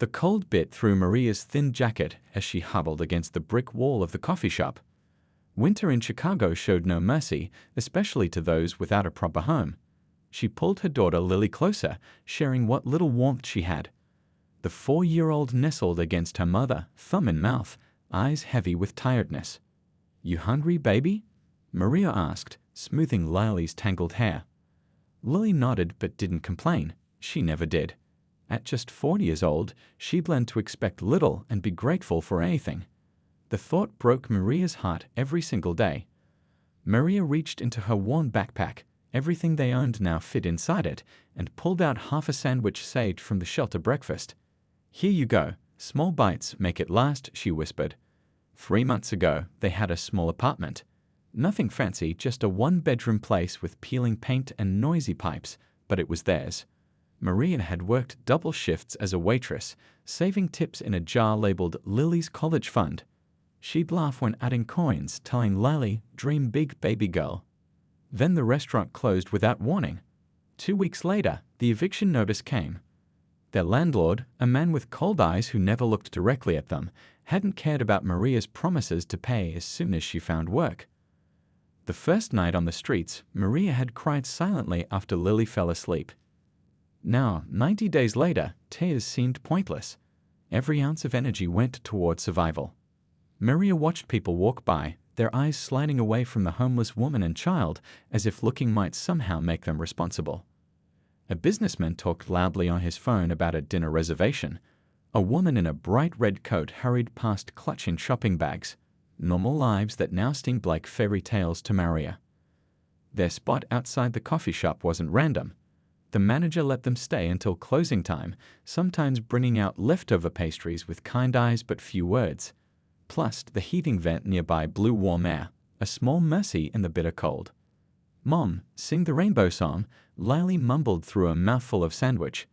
The cold bit through Maria's thin jacket as she huddled against the brick wall of the coffee shop. Winter in Chicago showed no mercy, especially to those without a proper home. She pulled her daughter Lily closer, sharing what little warmth she had. The 4-year-old nestled against her mother, thumb in mouth, eyes heavy with tiredness. "You hungry, baby?" Maria asked, smoothing Lily's tangled hair. Lily nodded but didn't complain. She never did. At just 40 years old, she'd learned to expect little and be grateful for anything. The thought broke Maria's heart every single day. Maria reached into her worn backpack, everything they owned now fit inside it, and pulled out half a sandwich saved from the shelter breakfast. "Here you go, small bites make it last," she whispered. 3 months ago, they had a small apartment. Nothing fancy, just a one-bedroom place with peeling paint and noisy pipes, but it was theirs. Maria had worked double shifts as a waitress, saving tips in a jar labeled Lily's College Fund. She'd laugh when adding coins, telling Lily, "Dream big, baby girl." Then the restaurant closed without warning. 2 weeks later, the eviction notice came. Their landlord, a man with cold eyes who never looked directly at them, hadn't cared about Maria's promises to pay as soon as she found work. The first night on the streets, Maria had cried silently after Lily fell asleep. Now, 90 days later, tears seemed pointless. Every ounce of energy went toward survival. Maria watched people walk by, their eyes sliding away from the homeless woman and child, as if looking might somehow make them responsible. A businessman talked loudly on his phone about a dinner reservation. A woman in a bright red coat hurried past clutching shopping bags. Normal lives that now seemed like fairy tales to Maria. Their spot outside the coffee shop wasn't random. The manager let them stay until closing time, sometimes bringing out leftover pastries with kind eyes but few words. Plus, the heating vent nearby blew warm air, a small mercy in the bitter cold. "Mom, sing the rainbow song," Lily mumbled through a mouthful of sandwich.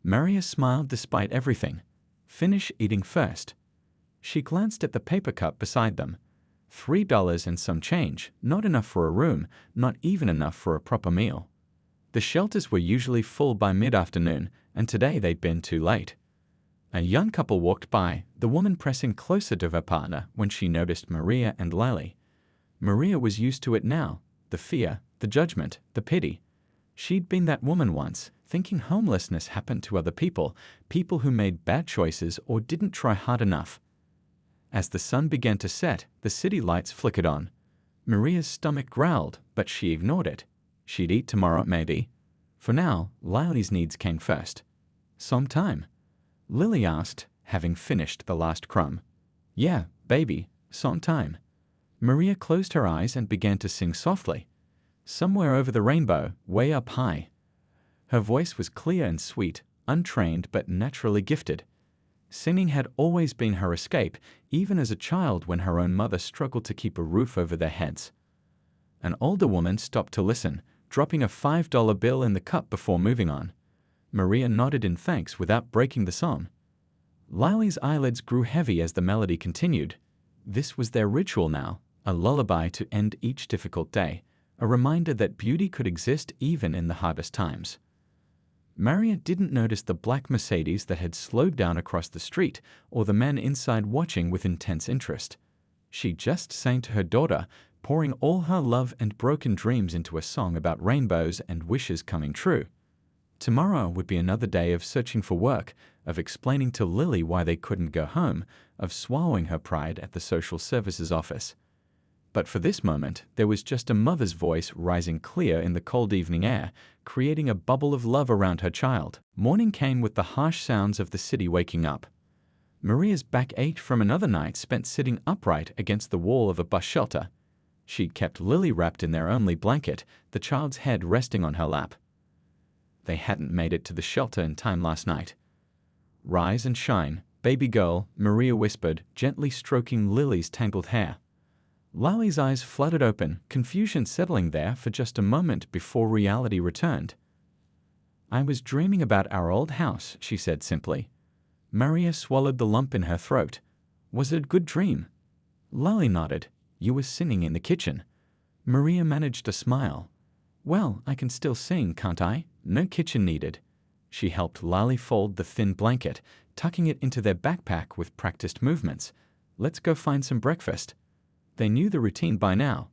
Maria smiled despite everything. "Finish eating first." She glanced at the paper cup beside them. $3 and some change, not enough for a room, not even enough for a proper meal. The shelters were usually full by mid-afternoon, and today they'd been too late. A young couple walked by, the woman pressing closer to her partner when she noticed Maria and Lily. Maria was used to it now, the fear, the judgment, the pity. She'd been that woman once, thinking homelessness happened to other people, people who made bad choices or didn't try hard enough. As the sun began to set, the city lights flickered on. Maria's stomach growled, but she ignored it. She'd eat tomorrow, maybe. For now, Lily's needs came first. "Some time?" Lily asked, having finished the last crumb. "Yeah, baby, some time." Maria closed her eyes and began to sing softly. "Somewhere over the rainbow, way up high." Her voice was clear and sweet, untrained but naturally gifted. Singing had always been her escape, even as a child when her own mother struggled to keep a roof over their heads. An older woman stopped to listen, dropping a $5 bill in the cup before moving on. Maria nodded in thanks without breaking the song. Lily's eyelids grew heavy as the melody continued. This was their ritual now, a lullaby to end each difficult day, a reminder that beauty could exist even in the hardest times. Maria didn't notice the black Mercedes that had slowed down across the street or the man inside watching with intense interest. She just sang to her daughter, pouring all her love and broken dreams into a song about rainbows and wishes coming true. Tomorrow would be another day of searching for work, of explaining to Lily why they couldn't go home, of swallowing her pride at the social services office. But for this moment, there was just a mother's voice rising clear in the cold evening air, creating a bubble of love around her child. Morning came with the harsh sounds of the city waking up. Maria's back ached from another night spent sitting upright against the wall of a bus shelter. She'd kept Lily wrapped in their only blanket, the child's head resting on her lap. They hadn't made it to the shelter in time last night. "Rise and shine, baby girl," Maria whispered, gently stroking Lily's tangled hair. Lily's eyes fluttered open, confusion settling there for just a moment before reality returned. "I was dreaming about our old house," she said simply. Maria swallowed the lump in her throat. "Was it a good dream?" Lily nodded. "You were singing in the kitchen." Maria managed a smile. "Well, I can still sing, can't I? No kitchen needed." She helped Lily fold the thin blanket, tucking it into their backpack with practiced movements. "Let's go find some breakfast." They knew the routine by now.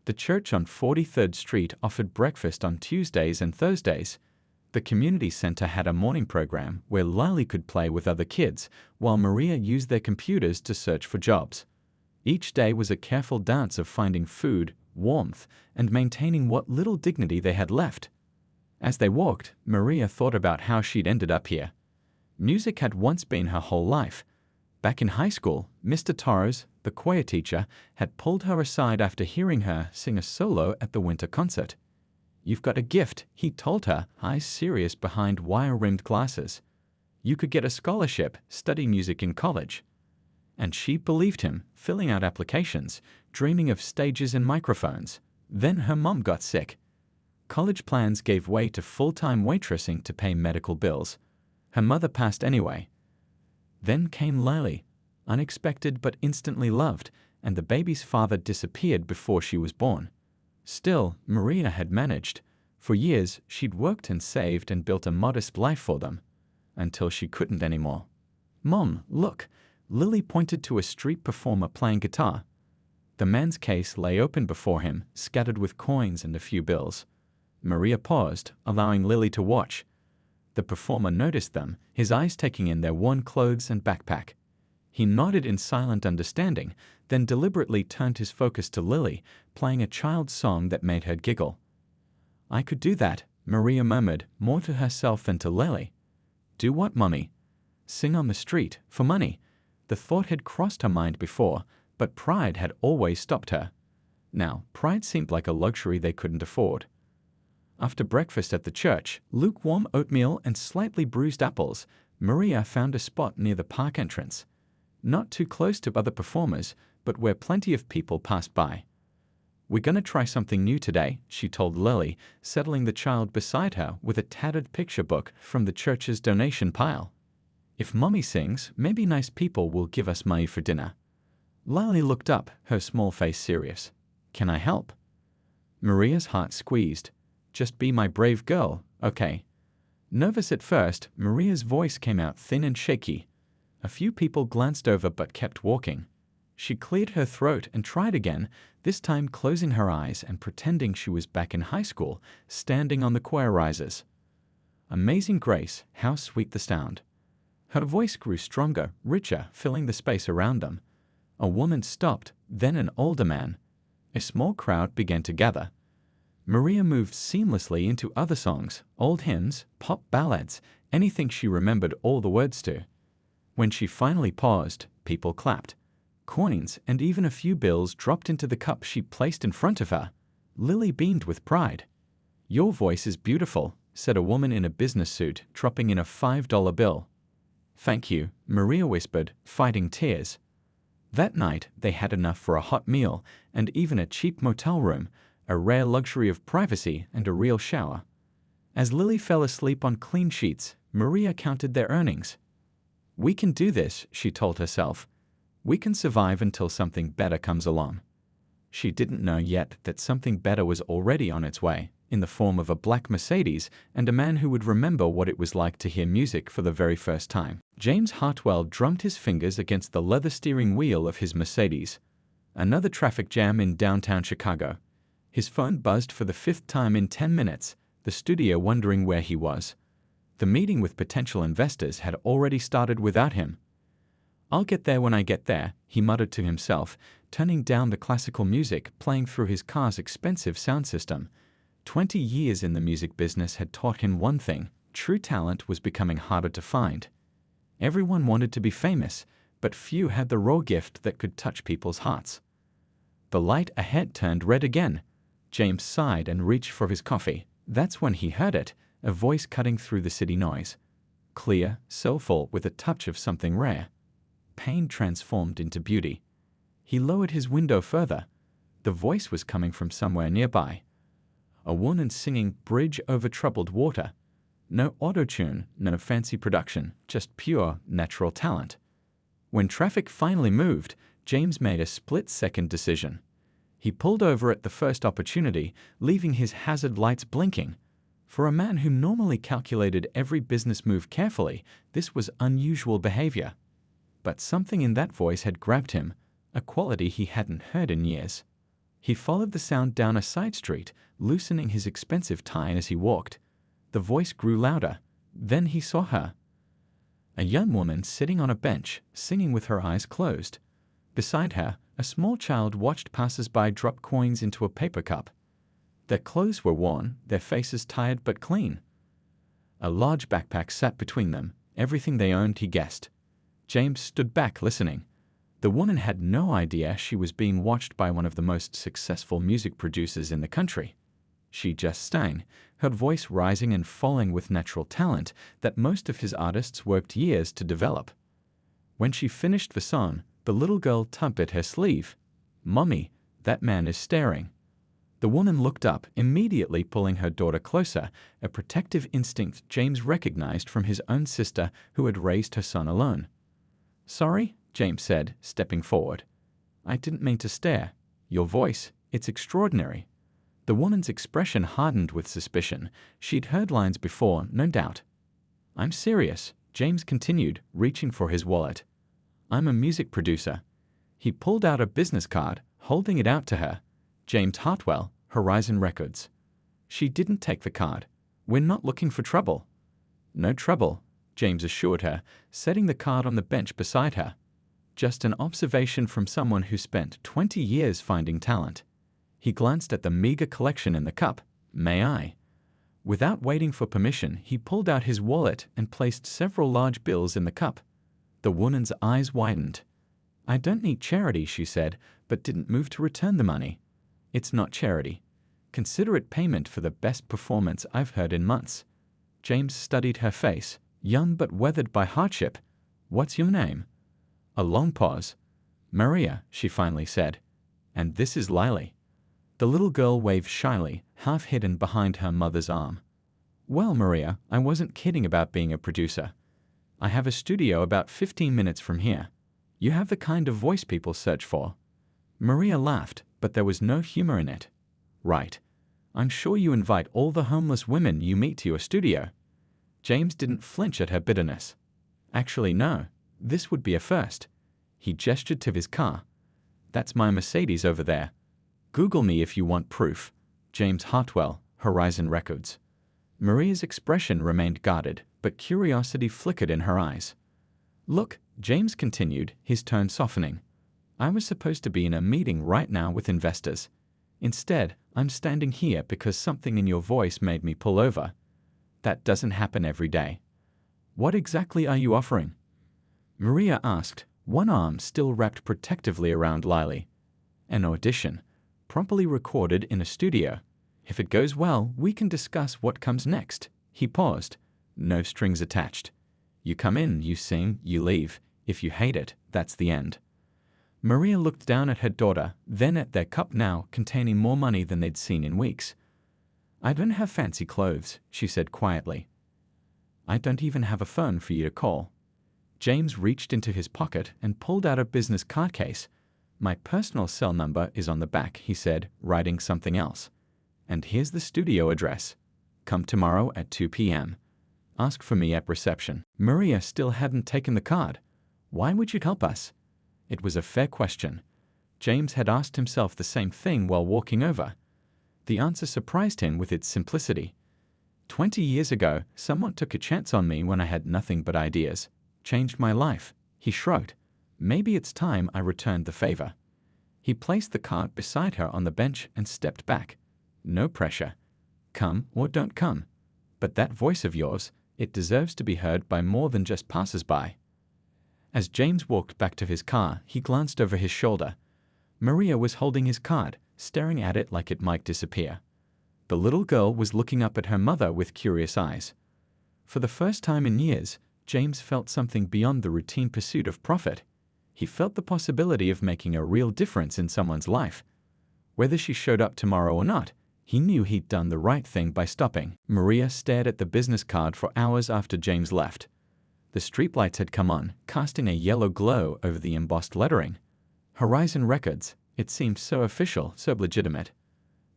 The church on 43rd Street offered breakfast on Tuesdays and Thursdays. The community center had a morning program where Lily could play with other kids, while Maria used their computers to search for jobs. Each day was a careful dance of finding food, warmth, and maintaining what little dignity they had left. As they walked, Maria thought about how she'd ended up here. Music had once been her whole life. Back in high school, Mr. Torres, the choir teacher, had pulled her aside after hearing her sing a solo at the winter concert. "You've got a gift," he told her, eyes serious behind wire-rimmed glasses. "You could get a scholarship, study music in college." And she believed him, filling out applications, dreaming of stages and microphones. Then her mom got sick. College plans gave way to full-time waitressing to pay medical bills. Her mother passed anyway. Then came Lily, unexpected but instantly loved, and the baby's father disappeared before she was born. Still, Maria had managed. For years, she'd worked and saved and built a modest life for them, until she couldn't anymore. "Mom, look!" Lily pointed to a street performer playing guitar. The man's case lay open before him, scattered with coins and a few bills. Maria paused, allowing Lily to watch. The performer noticed them, his eyes taking in their worn clothes and backpack. He nodded in silent understanding, then deliberately turned his focus to Lily, playing a child's song that made her giggle. "I could do that," Maria murmured, more to herself than to Lily. "Do what, Mummy?" "Sing on the street, for money." The thought had crossed her mind before, but pride had always stopped her. Now, pride seemed like a luxury they couldn't afford. After breakfast at the church, lukewarm oatmeal and slightly bruised apples, Maria found a spot near the park entrance. Not too close to other performers, but where plenty of people passed by. "We're gonna try something new today," she told Lily, settling the child beside her with a tattered picture book from the church's donation pile. "If Mommy sings, maybe nice people will give us money for dinner." Lily looked up, her small face serious. "Can I help?" Maria's heart squeezed. "Just be my brave girl, okay?" Nervous at first, Maria's voice came out thin and shaky. A few people glanced over but kept walking. She cleared her throat and tried again, this time closing her eyes and pretending she was back in high school, standing on the choir risers. Amazing grace, how sweet the sound. Her voice grew stronger, richer, filling the space around them. A woman stopped, then an older man. A small crowd began to gather. Maria moved seamlessly into other songs, old hymns, pop ballads, anything she remembered all the words to. When she finally paused, people clapped. Coins and even a few bills dropped into the cup she placed in front of her. Lily beamed with pride. "Your voice is beautiful," said a woman in a business suit, dropping in a $5 bill. "Thank you," Maria whispered, fighting tears. That night, they had enough for a hot meal and even a cheap motel room, a rare luxury of privacy and a real shower. As Lily fell asleep on clean sheets, Maria counted their earnings. "We can do this," she told herself. "We can survive until something better comes along." She didn't know yet that something better was already on its way, in the form of a black Mercedes and a man who would remember what it was like to hear music for the very first time. James Hartwell drummed his fingers against the leather steering wheel of his Mercedes. Another traffic jam in downtown Chicago. His phone buzzed for the 5th time in 10 minutes, the studio wondering where he was. The meeting with potential investors had already started without him. "I'll get there when I get there," he muttered to himself, turning down the classical music playing through his car's expensive sound system. 20 years in the music business had taught him one thing: true talent was becoming harder to find. Everyone wanted to be famous, but few had the raw gift that could touch people's hearts. The light ahead turned red again. James sighed and reached for his coffee. That's when he heard it, a voice cutting through the city noise. Clear, soulful, with a touch of something rare. Pain transformed into beauty. He lowered his window further. The voice was coming from somewhere nearby. A woman singing Bridge Over Troubled Water. No auto-tune, no fancy production, just pure, natural talent. When traffic finally moved, James made a split-second decision. He pulled over at the first opportunity, leaving his hazard lights blinking. For a man who normally calculated every business move carefully, this was unusual behavior. But something in that voice had grabbed him, a quality he hadn't heard in years. He followed the sound down a side street, loosening his expensive tie as he walked. The voice grew louder. Then he saw her. A young woman sitting on a bench, singing with her eyes closed. Beside her, a small child watched passers-by drop coins into a paper cup. Their clothes were worn, their faces tired but clean. A large backpack sat between them, everything they owned, he guessed. James stood back listening. The woman had no idea she was being watched by one of the most successful music producers in the country. She just sang, her voice rising and falling with natural talent that most of his artists worked years to develop. When she finished the song, the little girl tugged at her sleeve. "Mommy, that man is staring." The woman looked up, immediately pulling her daughter closer, a protective instinct James recognized from his own sister who had raised her son alone. "Sorry," James said, stepping forward. "I didn't mean to stare. Your voice, it's extraordinary." The woman's expression hardened with suspicion. She'd heard lines before, no doubt. "I'm serious," James continued, reaching for his wallet. "I'm a music producer." He pulled out a business card, holding it out to her. "James Hartwell, Horizon Records." She didn't take the card. "We're not looking for trouble." "No trouble," James assured her, setting the card on the bench beside her. "Just an observation from someone who spent 20 years finding talent." He glanced at the meager collection in the cup. "May I?" Without waiting for permission, he pulled out his wallet and placed several large bills in the cup. The woman's eyes widened. "I don't need charity," she said, but didn't move to return the money. "It's not charity. Consider it payment for the best performance I've heard in months." James studied her face, young but weathered by hardship. "What's your name?" A long pause. "Maria," she finally said. "And this is Lily." The little girl waved shyly, half hidden behind her mother's arm. "Well, Maria, I wasn't kidding about being a producer. I have a studio about 15 minutes from here. You have the kind of voice people search for." Maria laughed, but there was no humor in it. "Right. I'm sure you invite all the homeless women you meet to your studio." James didn't flinch at her bitterness. "Actually, no. This would be a first." He gestured to his car. "That's my Mercedes over there. Google me if you want proof. James Hartwell, Horizon Records." Maria's expression remained guarded, but curiosity flickered in her eyes. "Look," James continued, his tone softening. "I was supposed to be in a meeting right now with investors. Instead, I'm standing here because something in your voice made me pull over. That doesn't happen every day. What exactly are you offering?" Maria asked, one arm still wrapped protectively around Lily. "An audition, properly recorded in a studio. If it goes well, we can discuss what comes next." He paused. "No strings attached. You come in, you sing, you leave. If you hate it, that's the end." Maria looked down at her daughter, then at their cup now containing more money than they'd seen in weeks. "I don't have fancy clothes," she said quietly. "I don't even have a phone for you to call." James reached into his pocket and pulled out a business card case. "My personal cell number is on the back," he said, writing something else. "And here's the studio address. Come tomorrow at 2 p.m. Ask for me at reception." Maria still hadn't taken the card. Why would you help us? It was a fair question. James had asked himself the same thing while walking over. The answer surprised him with its simplicity. 20 years ago, someone took a chance on me when I had nothing but ideas. Changed my life. He shrugged. Maybe it's time I returned the favor. He placed the card beside her on the bench and stepped back. "No pressure. Come or don't come. But that voice of yours, it deserves to be heard by more than just passers-by." As James walked back to his car, he glanced over his shoulder. Maria was holding his card, staring at it like it might disappear. The little girl was looking up at her mother with curious eyes. For the first time in years, James felt something beyond the routine pursuit of profit. He felt the possibility of making a real difference in someone's life. Whether she showed up tomorrow or not, he knew he'd done the right thing by stopping. Maria stared at the business card for hours after James left. The streetlights had come on, casting a yellow glow over the embossed lettering. Horizon Records. It seemed so official, so legitimate.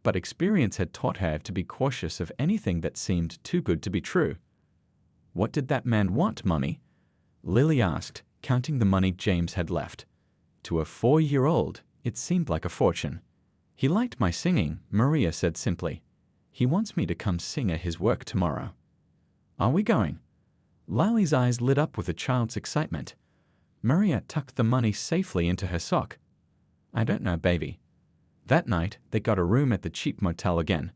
but experience had taught her to be cautious of anything that seemed too good to be true. "What did that man want, Mummy?" Lily asked, counting the money James had left. To a 4-year-old, it seemed like a fortune. "He liked my singing," Maria said simply. "He wants me to come sing at his work tomorrow." "Are we going?" Lily's eyes lit up with a child's excitement. Maria tucked the money safely into her sock. "I don't know, baby." That night, they got a room at the cheap motel again.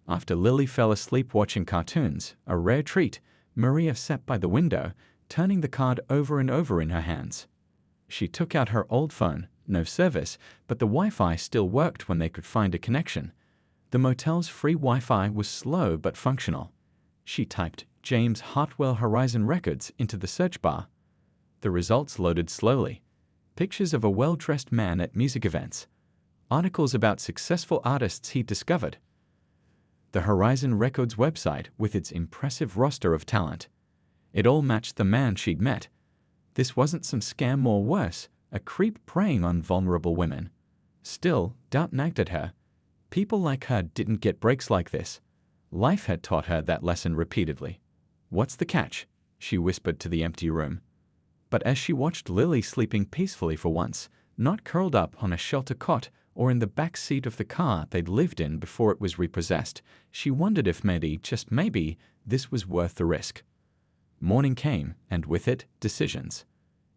After Lily fell asleep watching cartoons, a rare treat, Maria sat by the window, turning the card over and over in her hands. She took out her old phone, no service, but the Wi-Fi still worked when they could find a connection. The motel's free Wi-Fi was slow but functional. She typed James Hartwell Horizon Records into the search bar. The results loaded slowly. Pictures of a well-dressed man at music events. Articles about successful artists he discovered. The Horizon Records website with its impressive roster of talent. It all matched the man she'd met. This wasn't some scam or worse, a creep preying on vulnerable women. Still, doubt nagged at her. People like her didn't get breaks like this. Life had taught her that lesson repeatedly. "What's the catch?" she whispered to the empty room. But as she watched Lily sleeping peacefully for once, not curled up on a shelter cot or in the back seat of the car they'd lived in before it was repossessed, she wondered if maybe, just maybe, this was worth the risk. Morning came, and with it, decisions.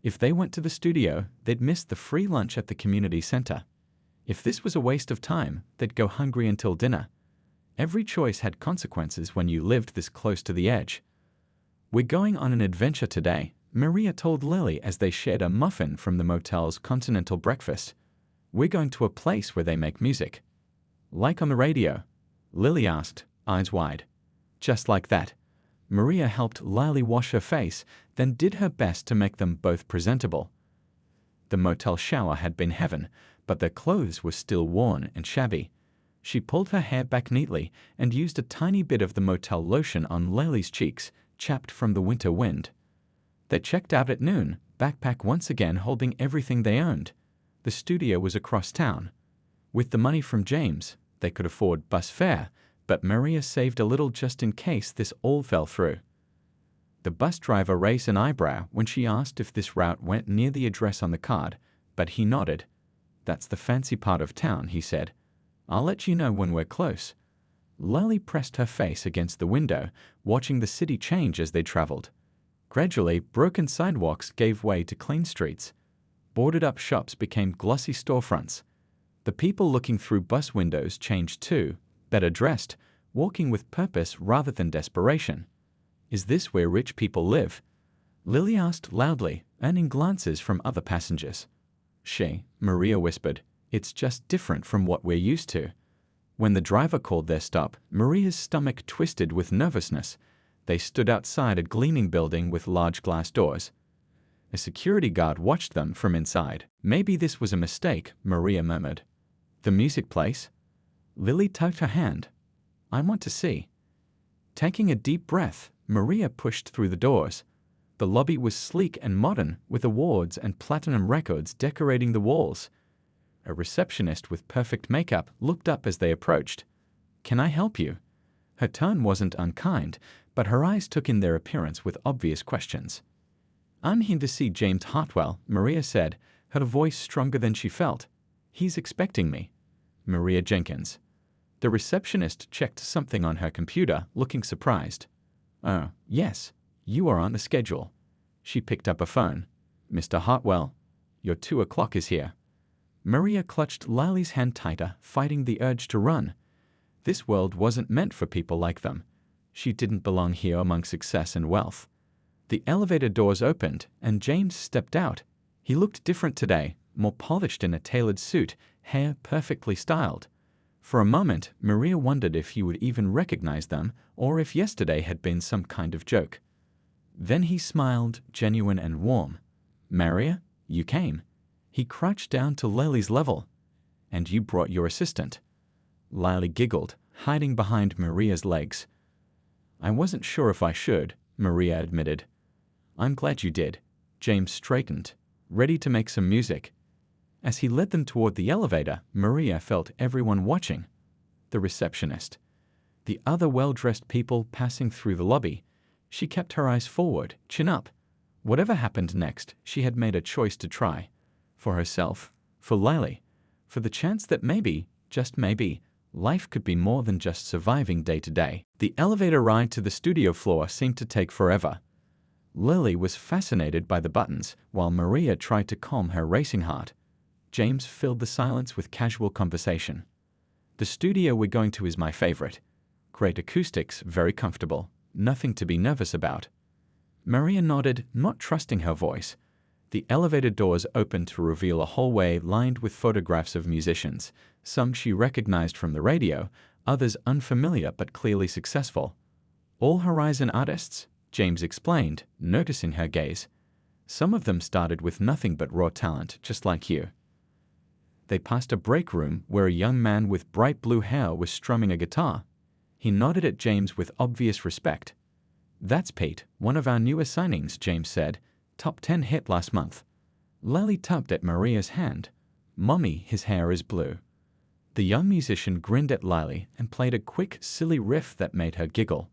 If they went to the studio, they'd miss the free lunch at the community center. If this was a waste of time, they'd go hungry until dinner. Every choice had consequences when you lived this close to the edge. "We're going on an adventure today," Maria told Lily as they shared a muffin from the motel's continental breakfast. "We're going to a place where they make music." "Like on the radio?" Lily asked, eyes wide. "Just like that." Maria helped Lily wash her face, then did her best to make them both presentable. The motel shower had been heaven, but their clothes were still worn and shabby. She pulled her hair back neatly and used a tiny bit of the motel lotion on Lily's cheeks, chapped from the winter wind. They checked out at noon, backpack once again holding everything they owned. The studio was across town. With the money from James, they could afford bus fare, but Maria saved a little just in case this all fell through. The bus driver raised an eyebrow when she asked if this route went near the address on the card, but he nodded. "That's the fancy part of town," he said. "I'll let you know when we're close." Lily pressed her face against the window, watching the city change as they traveled. Gradually, broken sidewalks gave way to clean streets. Boarded-up shops became glossy storefronts. The people looking through bus windows changed too, better dressed, walking with purpose rather than desperation. "Is this where rich people live?" Lily asked loudly, earning glances from other passengers. Maria whispered, "It's just different from what we're used to." When the driver called their stop, Maria's stomach twisted with nervousness. They stood outside a gleaming building with large glass doors. A security guard watched them from inside. "Maybe this was a mistake," Maria murmured. "The music place?" Lily tugged her hand. "I want to see." Taking a deep breath, Maria pushed through the doors. The lobby was sleek and modern, with awards and platinum records decorating the walls. A receptionist with perfect makeup looked up as they approached. "Can I help you?" Her tone wasn't unkind, but her eyes took in their appearance with obvious questions. "I'm here to see James Hartwell," Maria said, her voice stronger than she felt. "He's expecting me." "Maria Jenkins." The receptionist checked something on her computer, looking surprised. "Oh, yes, you are on the schedule." She picked up a phone. "Mr. Hartwell, your 2 o'clock is here." Maria clutched Lily's hand tighter, fighting the urge to run. This world wasn't meant for people like them. She didn't belong here among success and wealth. The elevator doors opened, and James stepped out. He looked different today, more polished in a tailored suit, hair perfectly styled. For a moment, Maria wondered if he would even recognize them, or if yesterday had been some kind of joke. Then he smiled, genuine and warm. "Maria, you came." He crouched down to Lily's level. "And you brought your assistant." Lily giggled, hiding behind Maria's legs. "I wasn't sure if I should," Maria admitted. "I'm glad you did." James straightened, ready to make some music. As he led them toward the elevator, Maria felt everyone watching. the receptionist, the other well-dressed people passing through the lobby. She kept her eyes forward, chin up. Whatever happened next, she had made a choice to try. For herself, for Lily, for the chance that maybe, just maybe, life could be more than just surviving day to day. The elevator ride to the studio floor seemed to take forever. Lily was fascinated by the buttons, while Maria tried to calm her racing heart. James filled the silence with casual conversation. The studio we're going to is my favorite. Great acoustics, very comfortable, nothing to be nervous about. Maria nodded, not trusting her voice. The elevator doors opened to reveal a hallway lined with photographs of musicians, some she recognized from the radio, others unfamiliar but clearly successful. All Horizon artists, James explained, noticing her gaze. Some of them started with nothing but raw talent, just like you. They passed a break room where a young man with bright blue hair was strumming a guitar. He nodded at James with obvious respect. That's Pete, one of our newest signings, James said. Top 10 hit last month. Lily tugged at Maria's hand. Mommy, his hair is blue. The young musician grinned at Lily and played a quick, silly riff that made her giggle.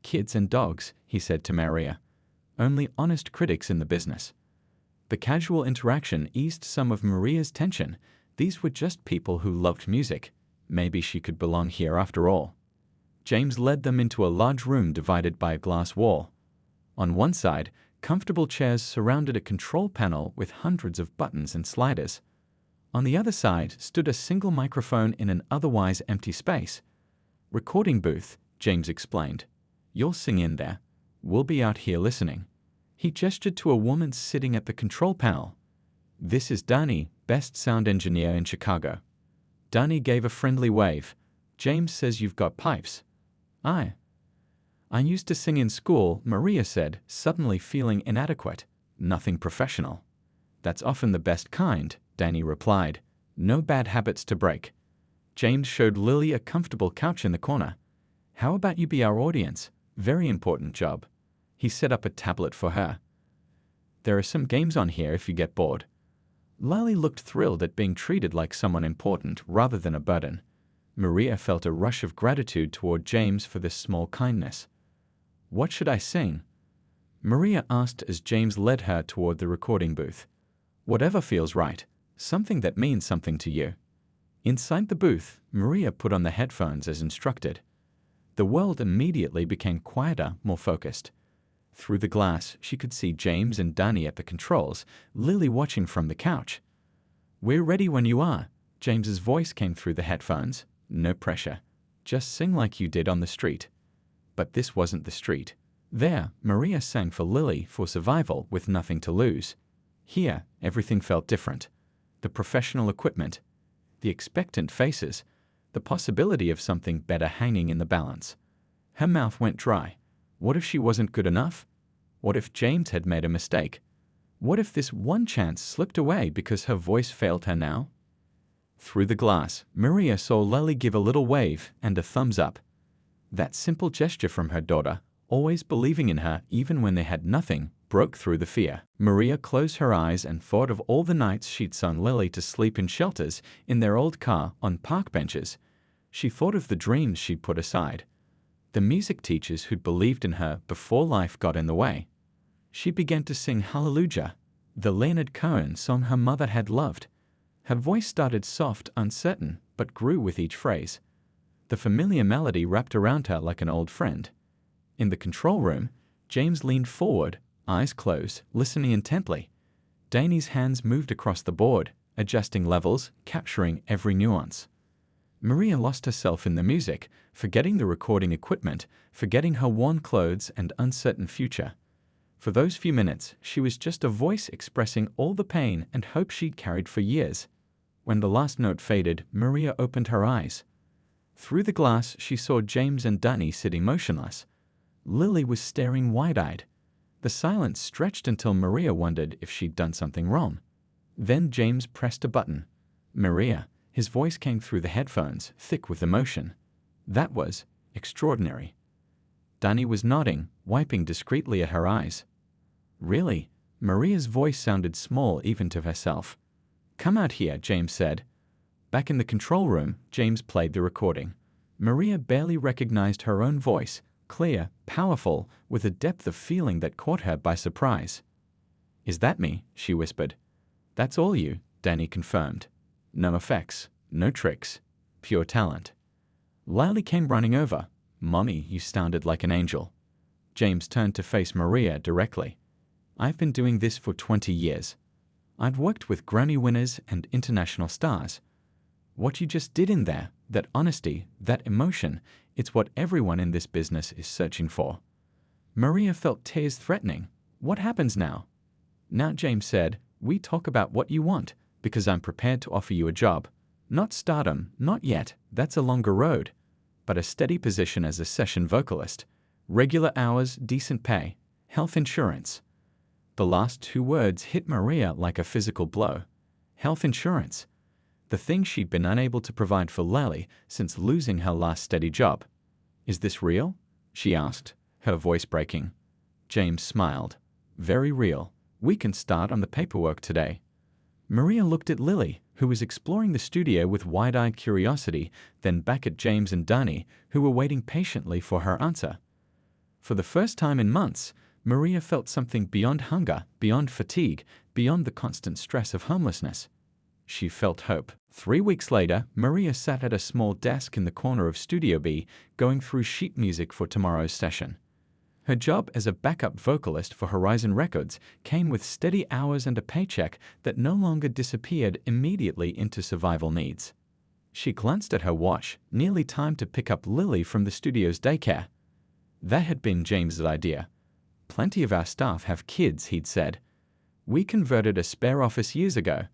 Kids and dogs, he said to Maria. Only honest critics in the business. The casual interaction eased some of Maria's tension. These were just people who loved music. Maybe she could belong here after all. James led them into a large room divided by a glass wall. On one side, comfortable chairs surrounded a control panel with hundreds of buttons and sliders. On the other side stood a single microphone in an otherwise empty space. Recording booth, James explained. You'll sing in there. We'll be out here listening. He gestured to a woman sitting at the control panel. This is Danny, best sound engineer in Chicago. Danny gave a friendly wave. James says you've got pipes. I used to sing in school, Maria said, suddenly feeling inadequate. Nothing professional. That's often the best kind, Danny replied. No bad habits to break. James showed Lily a comfortable couch in the corner. How about you be our audience? Very important job. He set up a tablet for her. There are some games on here if you get bored. Lily looked thrilled at being treated like someone important rather than a burden. Maria felt a rush of gratitude toward James for this small kindness. What should I sing? Maria asked as James led her toward the recording booth. Whatever feels right, something that means something to you. Inside the booth, Maria put on the headphones as instructed. The world immediately became quieter, more focused. Through the glass, she could see James and Danny at the controls, Lily watching from the couch. We're ready when you are. James's voice came through the headphones. No pressure. Just sing like you did on the street. But this wasn't the street. There, Maria sang for Lily for survival with nothing to lose. Here, everything felt different. The professional equipment, the expectant faces, the possibility of something better hanging in the balance. Her mouth went dry. What if she wasn't good enough? What if James had made a mistake? What if this one chance slipped away because her voice failed her now? Through the glass, Maria saw Lily give a little wave and a thumbs up. That simple gesture from her daughter, always believing in her even when they had nothing, broke through the fear. Maria closed her eyes and thought of all the nights she'd sung Lily to sleep in shelters, in their old car, on park benches. She thought of the dreams she'd put aside. The music teachers who'd believed in her before life got in the way. She began to sing Hallelujah, the Leonard Cohen song her mother had loved. Her voice started soft, uncertain, but grew with each phrase. The familiar melody wrapped around her like an old friend. In the control room, James leaned forward, eyes closed, listening intently. Danny's hands moved across the board, adjusting levels, capturing every nuance. Maria lost herself in the music, forgetting the recording equipment, forgetting her worn clothes and uncertain future. For those few minutes, she was just a voice expressing all the pain and hope she'd carried for years. When the last note faded, Maria opened her eyes. Through the glass, she saw James and Danny sitting motionless. Lily was staring wide-eyed. The silence stretched until Maria wondered if she'd done something wrong. Then James pressed a button. Maria, his voice came through the headphones, thick with emotion. That was extraordinary. Danny was nodding, wiping discreetly at her eyes. Really? Maria's voice sounded small even to herself. Come out here, James said. Back in the control room, James played the recording. Maria barely recognized her own voice, clear, powerful, with a depth of feeling that caught her by surprise. "Is that me?" she whispered. "That's all you," Danny confirmed. "No effects, no tricks, pure talent." Lily came running over. "Mommy, you sounded like an angel." James turned to face Maria directly. "I've been doing this for 20 years. I've worked with Grammy winners and international stars. What you just did in there, that honesty, that emotion, it's what everyone in this business is searching for." Maria felt tears threatening. "What happens now?" "Now," James said, "we talk about what you want, because I'm prepared to offer you a job. Not stardom, not yet, that's a longer road, but a steady position as a session vocalist. Regular hours, decent pay, health insurance." The last two words hit Maria like a physical blow. Health insurance. The thing she'd been unable to provide for Lily since losing her last steady job. "Is this real?" she asked, her voice breaking. James smiled. "Very real. We can start on the paperwork today." Maria looked at Lily, who was exploring the studio with wide-eyed curiosity, then back at James and Danny, who were waiting patiently for her answer. For the first time in months, Maria felt something beyond hunger, beyond fatigue, beyond the constant stress of homelessness. She felt hope. 3 weeks later, Maria sat at a small desk in the corner of Studio B, going through sheet music for tomorrow's session. Her job as a backup vocalist for Horizon Records came with steady hours and a paycheck that no longer disappeared immediately into survival needs. She glanced at her watch, nearly time to pick up Lily from the studio's daycare. That had been James's idea. "Plenty of our staff have kids," he'd said. "We converted a spare office years ago.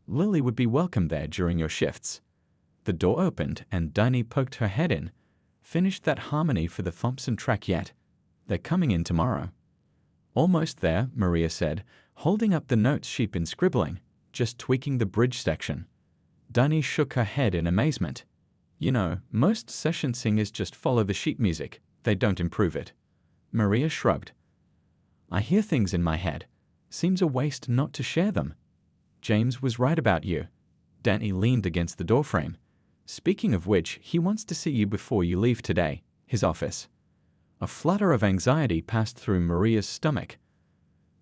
Lily would be welcome there during your shifts." The door opened and Danny poked her head in. "Finished that harmony for the Thompson track yet? They're coming in tomorrow." "Almost there," Maria said, holding up the notes she'd been scribbling, "just tweaking the bridge section." Danny shook her head in amazement. "You know, most session singers just follow the sheet music. They don't improve it." Maria shrugged. "I hear things in my head. Seems a waste not to share them." "James was right about you." Danny leaned against the doorframe. "Speaking of which, he wants to see you before you leave today. His office." A flutter of anxiety passed through Maria's stomach.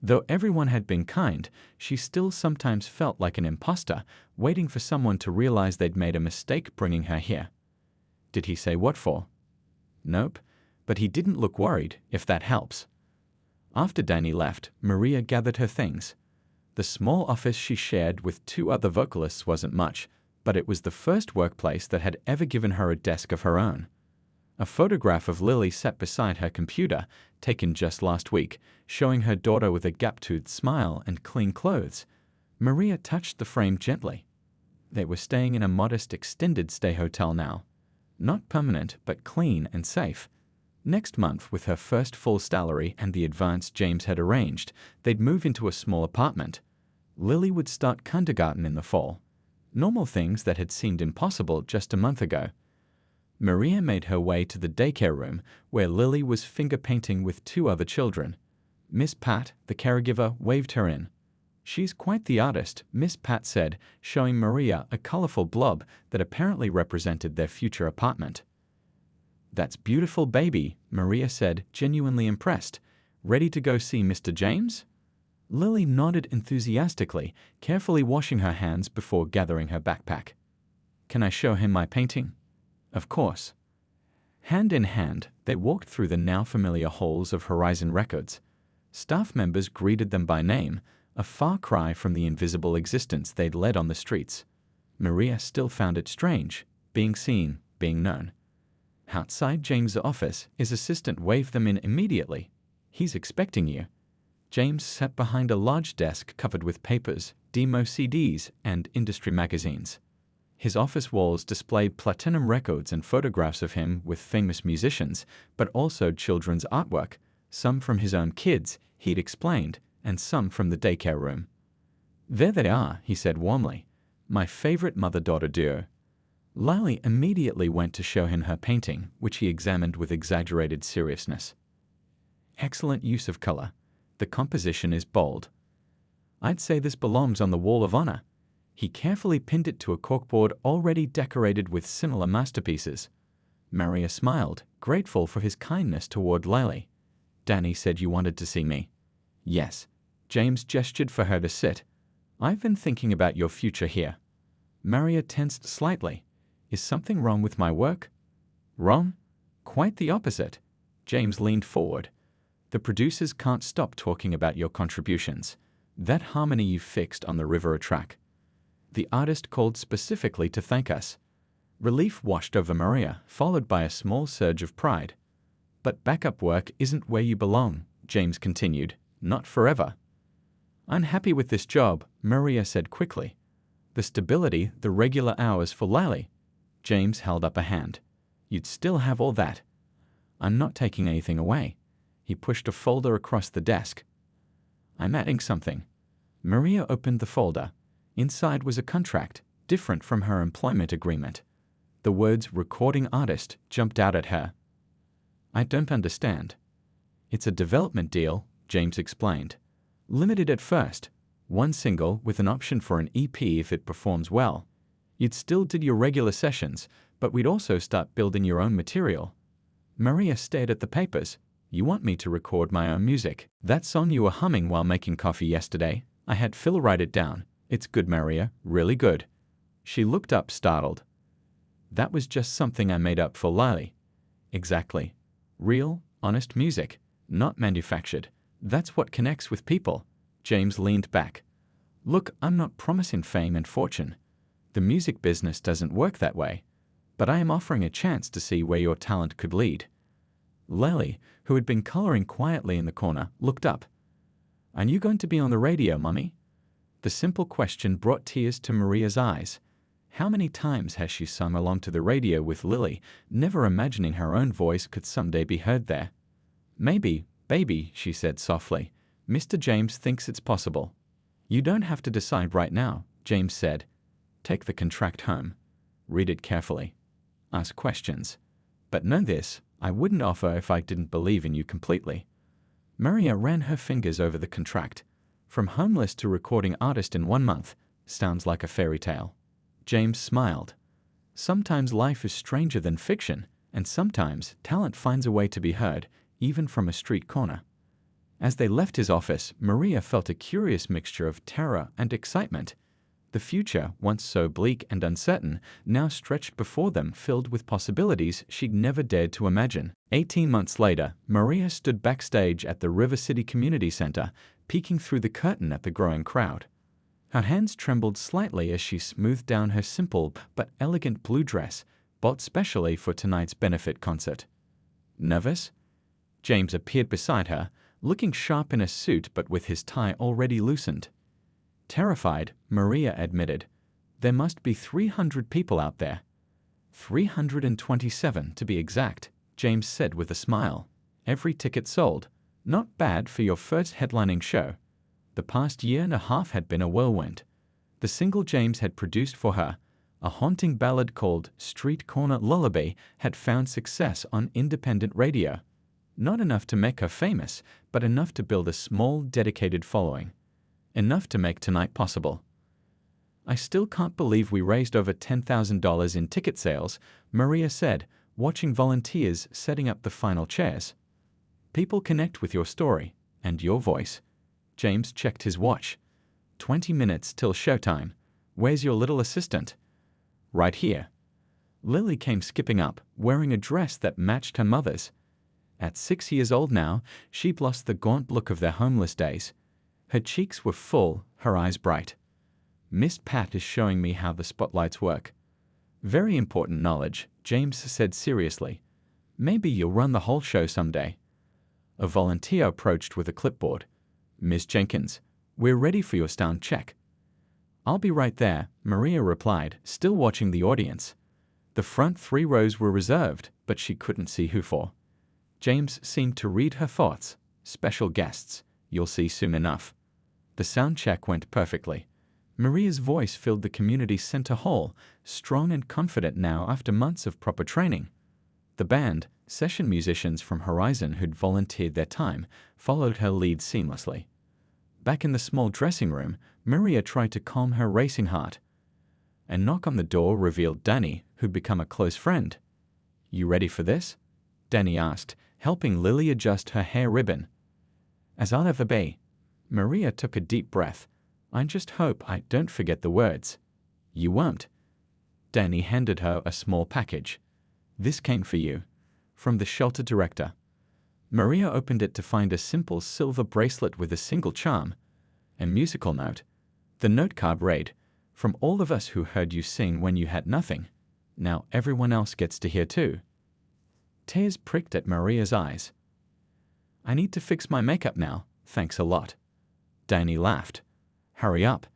Though everyone had been kind, she still sometimes felt like an imposter, waiting for someone to realize they'd made a mistake bringing her here. "Did he say what for?" "Nope, but he didn't look worried, if that helps." After Danny left, Maria gathered her things. The small office she shared with 2 other vocalists wasn't much, but it was the first workplace that had ever given her a desk of her own. A photograph of Lily sat beside her computer, taken just last week, showing her daughter with a gap-toothed smile and clean clothes. Maria touched the frame gently. They were staying in a modest extended-stay hotel now. Not permanent, but clean and safe. Next month, with her first full salary and the advance James had arranged, they'd move into a small apartment. Lily would start kindergarten in the fall. Normal things that had seemed impossible just a month ago. Maria made her way to the daycare room, where Lily was finger-painting with 2 other children. Miss Pat, the caregiver, waved her in. "She's quite the artist," Miss Pat said, showing Maria a colorful blob that apparently represented their future apartment. "That's beautiful, baby," Maria said, genuinely impressed. "Ready to go see Mr. James?" Lily nodded enthusiastically, carefully washing her hands before gathering her backpack. "Can I show him my painting?" "Of course." Hand in hand, they walked through the now familiar halls of Horizon Records. Staff members greeted them by name, a far cry from the invisible existence they'd led on the streets. Maria still found it strange, being seen, being known. Outside James' office, his assistant waved them in immediately. "He's expecting you." James sat behind a large desk covered with papers, demo CDs, and industry magazines. His office walls displayed platinum records and photographs of him with famous musicians, but also children's artwork, some from his own kids, he'd explained, and some from the daycare room. "There they are," he said warmly. "My favorite mother-daughter duo." Lily immediately went to show him her painting, which he examined with exaggerated seriousness. "Excellent use of color. The composition is bold. I'd say this belongs on the Wall of Honor." He carefully pinned it to a corkboard already decorated with similar masterpieces. Maria smiled, grateful for his kindness toward Lily. Danny said you wanted to see me. Yes. James gestured for her to sit. I've been thinking about your future here. Maria tensed slightly. Is something wrong with my work? Wrong? Quite the opposite. James leaned forward. The producers can't stop talking about your contributions. That harmony you fixed on the river track. The artist called specifically to thank us. Relief washed over Maria, followed by a small surge of pride. But backup work isn't where you belong, James continued. Not forever. I'm happy with this job, Maria said quickly. The stability, the regular hours for Lily. James held up a hand. You'd still have all that. I'm not taking anything away. He pushed a folder across the desk. I'm adding something. Maria opened the folder. Inside was a contract, different from her employment agreement. The words recording artist jumped out at her. I don't understand. It's a development deal, James explained. Limited at first. One single with an option for an EP if it performs well. You'd still do your regular sessions, but we'd also start building your own material. Maria stared at the papers. You want me to record my own music? That song you were humming while making coffee yesterday? I had Phil write it down. It's good, Maria, really good. She looked up startled. That was just something I made up for Lily. Exactly. Real, honest music, not manufactured. That's what connects with people. James leaned back. Look, I'm not promising fame and fortune. The music business doesn't work that way. But I am offering a chance to see where your talent could lead. Lily, who had been coloring quietly in the corner, looked up. Are you going to be on the radio, Mummy? The simple question brought tears to Maria's eyes. How many times has she sung along to the radio with Lily, never imagining her own voice could someday be heard there? Maybe, baby, she said softly. Mr. James thinks it's possible. You don't have to decide right now, James said. Take the contract home. Read it carefully. Ask questions. But know this, I wouldn't offer if I didn't believe in you completely. Maria ran her fingers over the contract. From homeless to recording artist in 1 month. Sounds like a fairy tale. James smiled. Sometimes life is stranger than fiction, and sometimes talent finds a way to be heard, even from a street corner. As they left his office, Maria felt a curious mixture of terror and excitement. The future, once so bleak and uncertain, now stretched before them filled with possibilities she'd never dared to imagine. 18 months later, Maria stood backstage at the River City Community Center, peeking through the curtain at the growing crowd. Her hands trembled slightly as she smoothed down her simple but elegant blue dress, bought specially for tonight's benefit concert. Nervous? James appeared beside her, looking sharp in a suit but with his tie already loosened. Terrified, Maria admitted. There must be 300 people out there. 327 to be exact, James said with a smile. Every ticket sold. Not bad for your first headlining show. The past year and a half had been a whirlwind. The single James had produced for her, a haunting ballad called Street Corner Lullaby, had found success on independent radio. Not enough to make her famous, but enough to build a small, dedicated following. Enough to make tonight possible. I still can't believe we raised over $10,000 in ticket sales, Maria said, watching volunteers setting up the final chairs. People connect with your story and your voice. James checked his watch. 20 minutes till showtime. Where's your little assistant? Right here. Lily came skipping up, wearing a dress that matched her mother's. At 6 years old now, she'd lost the gaunt look of their homeless days. Her cheeks were full, her eyes bright. Miss Pat is showing me how the spotlights work. Very important knowledge, James said seriously. Maybe you'll run the whole show someday. A volunteer approached with a clipboard. Miss Jenkins, we're ready for your sound check. I'll be right there, Maria replied, still watching the audience. The front 3 rows were reserved, but she couldn't see who for. James seemed to read her thoughts. Special guests. You'll see soon enough. The sound check went perfectly. Maria's voice filled the community center hall, strong and confident now after months of proper training. The band, session musicians from Horizon who'd volunteered their time, followed her lead seamlessly. Back in the small dressing room, Maria tried to calm her racing heart. A knock on the door revealed Danny, who'd become a close friend. You ready for this? Danny asked, helping Lily adjust her hair ribbon. As I'll ever be. Maria took a deep breath. I just hope I don't forget the words. You won't. Danny handed her a small package. This came for you. From the shelter director. Maria opened it to find a simple silver bracelet with a single charm. A musical note. The note card read, "From all of us who heard you sing when you had nothing, now everyone else gets to hear too." Tears pricked at Maria's eyes. I need to fix my makeup now, thanks a lot. Danny laughed. Hurry up.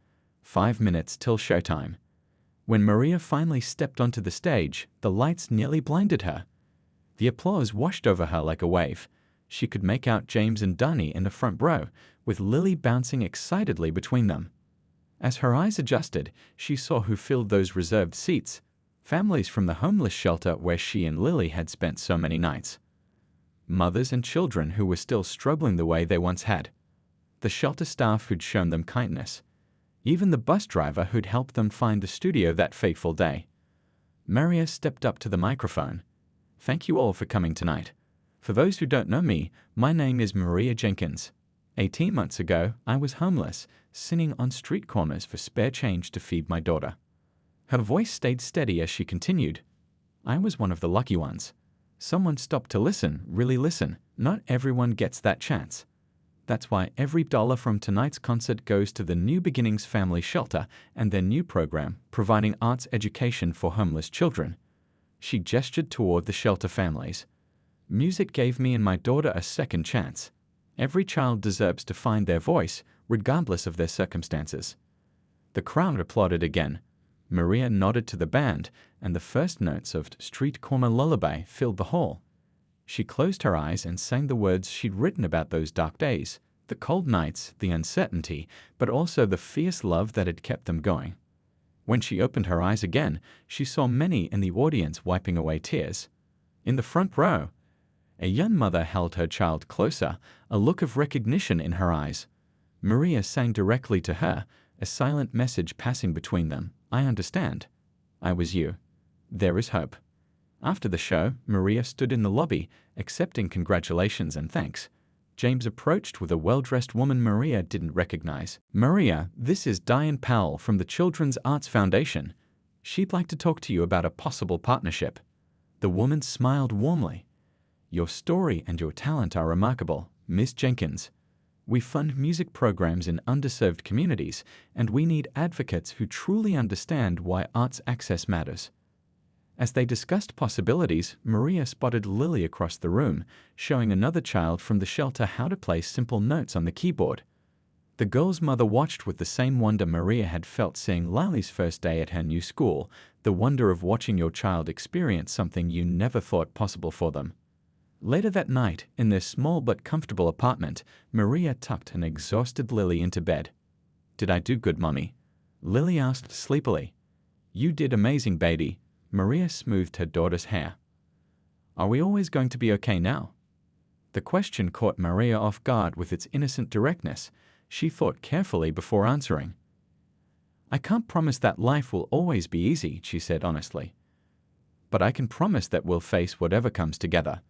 5 minutes till showtime. When Maria finally stepped onto the stage, the lights nearly blinded her. The applause washed over her like a wave. She could make out James and Danny in the front row, with Lily bouncing excitedly between them. As her eyes adjusted, she saw who filled those reserved seats. Families from the homeless shelter where she and Lily had spent so many nights. Mothers and children who were still struggling the way they once had. The shelter staff who'd shown them kindness. Even the bus driver who'd helped them find the studio that fateful day. Maria stepped up to the microphone. Thank you all for coming tonight. For those who don't know me, my name is Maria Jenkins. 18 months ago, I was homeless, sitting on street corners for spare change to feed my daughter. Her voice stayed steady as she continued. I was one of the lucky ones. Someone stopped to listen, really listen. Not everyone gets that chance. That's why every dollar from tonight's concert goes to the New Beginnings Family Shelter and their new program, providing arts education for homeless children. She gestured toward the shelter families. Music gave me and my daughter a second chance. Every child deserves to find their voice, regardless of their circumstances. The crowd applauded again. Maria nodded to the band, and the first notes of Street Corner Lullaby filled the hall. She closed her eyes and sang the words she'd written about those dark days, the cold nights, the uncertainty, but also the fierce love that had kept them going. When she opened her eyes again, she saw many in the audience wiping away tears. In the front row, a young mother held her child closer, a look of recognition in her eyes. Maria sang directly to her, a silent message passing between them. I understand. I was you. There is hope. After the show, Maria stood in the lobby, accepting congratulations and thanks. James approached with a well-dressed woman Maria didn't recognize. Maria, this is Diane Powell from the Children's Arts Foundation. She'd like to talk to you about a possible partnership. The woman smiled warmly. Your story and your talent are remarkable, Miss Jenkins. We fund music programs in underserved communities, and we need advocates who truly understand why arts access matters. As they discussed possibilities, Maria spotted Lily across the room, showing another child from the shelter how to play simple notes on the keyboard. The girl's mother watched with the same wonder Maria had felt seeing Lily's first day at her new school, the wonder of watching your child experience something you never thought possible for them. Later that night, in their small but comfortable apartment, Maria tucked an exhausted Lily into bed. Did I do good, Mummy? Lily asked sleepily. You did amazing, baby. Maria smoothed her daughter's hair. Are we always going to be okay now? The question caught Maria off guard with its innocent directness. She thought carefully before answering. I can't promise that life will always be easy, she said honestly. But I can promise that we'll face whatever comes together.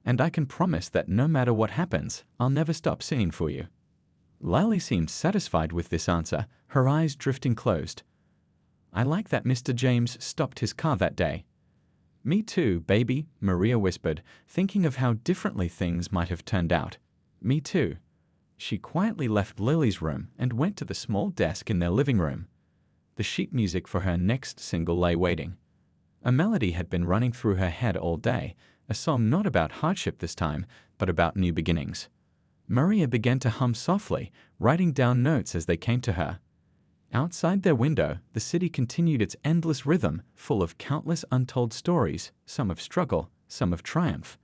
And I can promise that no matter what happens, I'll never stop singing for you. Lily seemed satisfied with this answer, her eyes drifting closed. I like that Mr. James stopped his car that day. Me too, baby, Maria whispered, thinking of how differently things might have turned out. Me too. She quietly left Lily's room and went to the small desk in their living room. The sheet music for her next single lay waiting. A melody had been running through her head all day, a song not about hardship this time, but about new beginnings. Maria began to hum softly, writing down notes as they came to her. Outside their window, the city continued its endless rhythm, full of countless untold stories, some of struggle, some of triumph.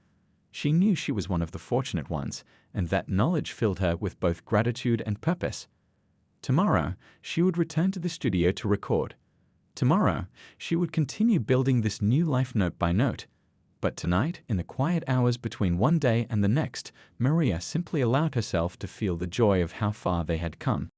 She knew she was one of the fortunate ones, and that knowledge filled her with both gratitude and purpose. Tomorrow, she would return to the studio to record. Tomorrow, she would continue building this new life note by note. But tonight, in the quiet hours between one day and the next, Maria simply allowed herself to feel the joy of how far they had come.